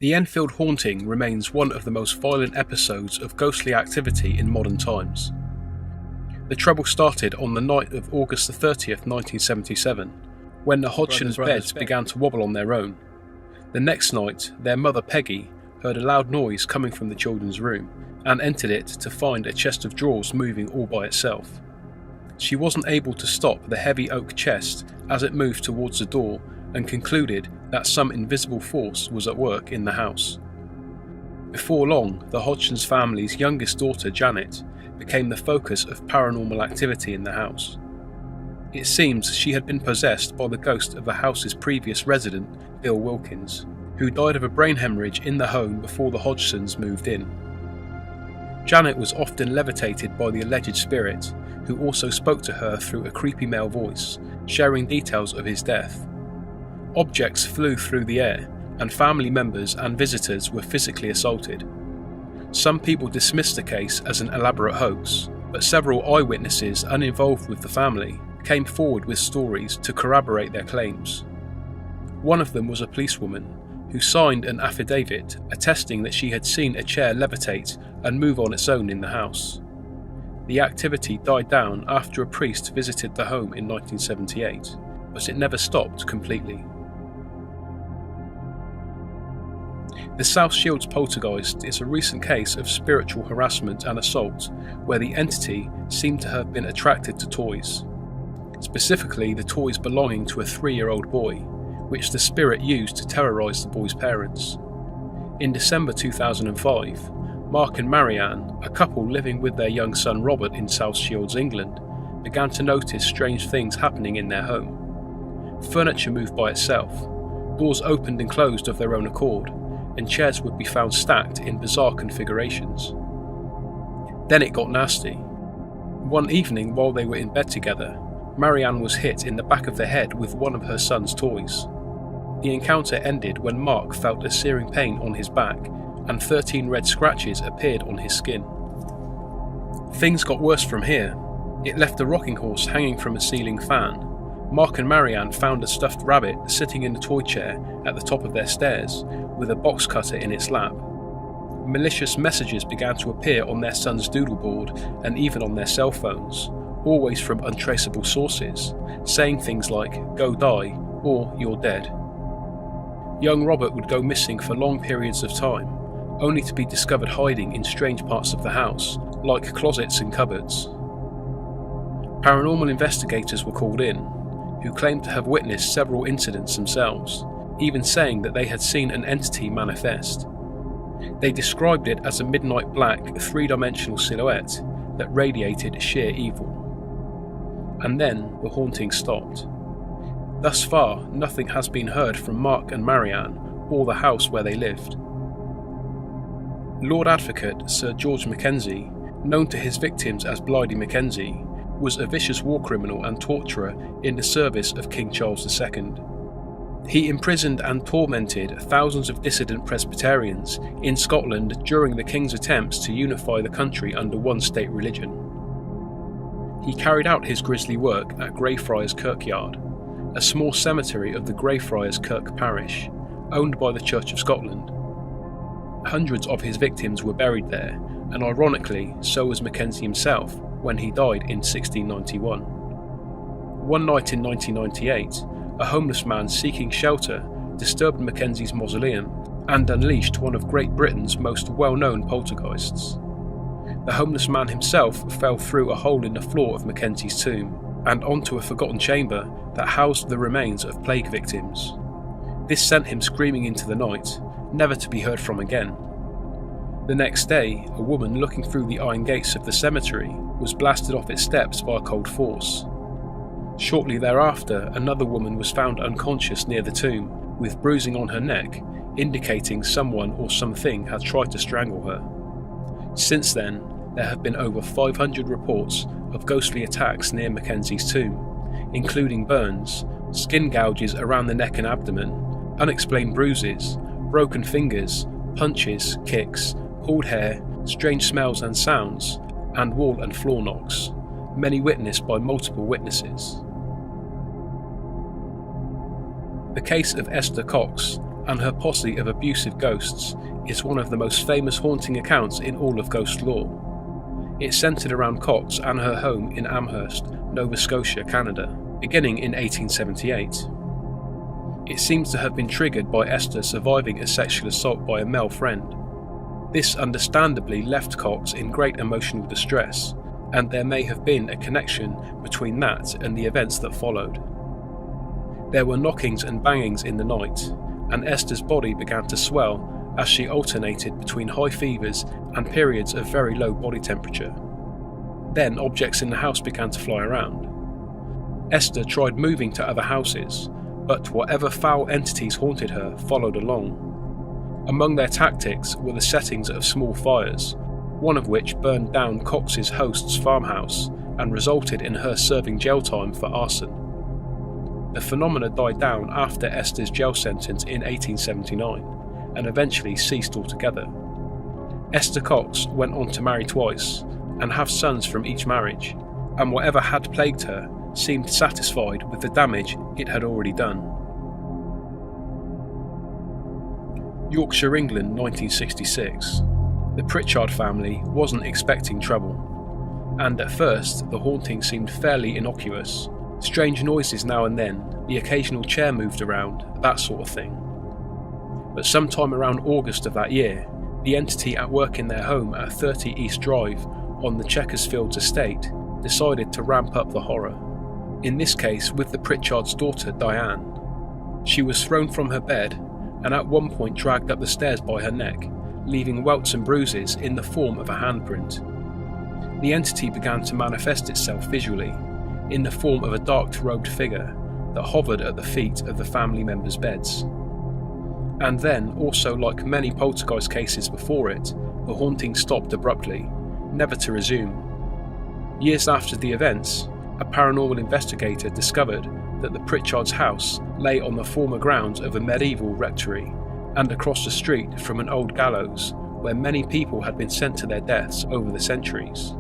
The Enfield Haunting remains one of the most violent episodes of ghostly activity in modern times. The trouble started on the night of August 30th, 1977, when the Hodgsons' beds began to wobble on their own. The next night, their mother Peggy heard a loud noise coming from the children's room and entered it to find a chest of drawers moving all by itself. She wasn't able to stop the heavy oak chest as it moved towards the door and concluded that some invisible force was at work in the house. Before long, the Hodgsons family's youngest daughter, Janet, became the focus of paranormal activity in the house. It seems she had been possessed by the ghost of the house's previous resident, Bill Wilkins, who died of a brain hemorrhage in the home before the Hodgsons moved in. Janet was often levitated by the alleged spirit, who also spoke to her through a creepy male voice, sharing details of his death. Objects flew through the air, and family members and visitors were physically assaulted. Some people dismissed the case as an elaborate hoax, but several eyewitnesses uninvolved with the family came forward with stories to corroborate their claims. One of them was a policewoman who signed an affidavit attesting that she had seen a chair levitate and move on its own in the house. The activity died down after a priest visited the home in 1978, but it never stopped completely. The South Shields poltergeist is a recent case of spiritual harassment and assault where the entity seemed to have been attracted to toys. Specifically the toys belonging to a 3-year-old boy, which the spirit used to terrorise the boy's parents. In December 2005, Mark and Marianne, a couple living with their young son Robert in South Shields, England, began to notice strange things happening in their home. Furniture moved by itself, doors opened and closed of their own accord, and chairs would be found stacked in bizarre configurations. Then it got nasty. One evening while they were in bed together, Marianne was hit in the back of the head with one of her son's toys. The encounter ended when Mark felt a searing pain on his back and 13 red scratches appeared on his skin. Things got worse from here. It left a rocking horse hanging from a ceiling fan. Mark and Marianne found a stuffed rabbit sitting in a toy chair at the top of their stairs with a box cutter in its lap. Malicious messages began to appear on their son's doodle board and even on their cell phones, always from untraceable sources, saying things like, "Go die," or "You're dead." Young Robert would go missing for long periods of time, only to be discovered hiding in strange parts of the house, like closets and cupboards. Paranormal investigators were called in, who claimed to have witnessed several incidents themselves, even saying that they had seen an entity manifest. They described it as a midnight black, 3-dimensional silhouette that radiated sheer evil. And then the haunting stopped. Thus far, nothing has been heard from Mark and Marianne or the house where they lived. Lord Advocate Sir George McKenzie, known to his victims as Blighty McKenzie, was a vicious war criminal and torturer in the service of King Charles II. He imprisoned and tormented thousands of dissident Presbyterians in Scotland during the King's attempts to unify the country under one state religion. He carried out his grisly work at Greyfriars Kirkyard, a small cemetery of the Greyfriars Kirk parish, owned by the Church of Scotland. Hundreds of his victims were buried there, and ironically, so was Mackenzie himself when he died in 1691. One night in 1998, a homeless man seeking shelter disturbed Mackenzie's mausoleum and unleashed one of Great Britain's most well-known poltergeists. The homeless man himself fell through a hole in the floor of Mackenzie's tomb and onto a forgotten chamber that housed the remains of plague victims. This sent him screaming into the night, never to be heard from again. The next day, a woman looking through the iron gates of the cemetery was blasted off its steps by a cold force. Shortly thereafter, another woman was found unconscious near the tomb, with bruising on her neck, indicating someone or something had tried to strangle her. Since then, there have been over 500 reports of ghostly attacks near Mackenzie's tomb, including burns, skin gouges around the neck and abdomen, unexplained bruises, broken fingers, punches, kicks, pulled hair, strange smells and sounds, and wall and floor knocks, many witnessed by multiple witnesses. The case of Esther Cox, and her posse of abusive ghosts is one of the most famous haunting accounts in all of ghost lore. It's centred around Cox and her home in Amherst, Nova Scotia, Canada, beginning in 1878. It seems to have been triggered by Esther surviving a sexual assault by a male friend. This understandably left Cox in great emotional distress, and there may have been a connection between that and the events that followed. There were knockings and bangings in the night, and Esther's body began to swell as she alternated between high fevers and periods of very low body temperature. Then objects in the house began to fly around. Esther tried moving to other houses, but whatever foul entities haunted her followed along. Among their tactics were the settings of small fires, one of which burned down Cox's host's farmhouse and resulted in her serving jail time for arson. The phenomena died down after Esther's jail sentence in 1879 and eventually ceased altogether. Esther Cox went on to marry twice and have sons from each marriage, and whatever had plagued her seemed satisfied with the damage it had already done. Yorkshire, England, 1966. The Pritchard family wasn't expecting trouble, and at first the haunting seemed fairly innocuous. Strange noises now and then, the occasional chair moved around, that sort of thing. But sometime around August of that year, the entity at work in their home at 30 East Drive on the Chequersfields estate decided to ramp up the horror. In this case with the Pritchard's daughter Diane. She was thrown from her bed and at one point dragged up the stairs by her neck, leaving welts and bruises in the form of a handprint. The entity began to manifest itself visually, in the form of a dark-robed figure that hovered at the feet of the family members' beds. And then, also like many poltergeist cases before it, the haunting stopped abruptly, never to resume. Years after the events, a paranormal investigator discovered that the Pritchard's house lay on the former grounds of a medieval rectory and across the street from an old gallows where many people had been sent to their deaths over the centuries.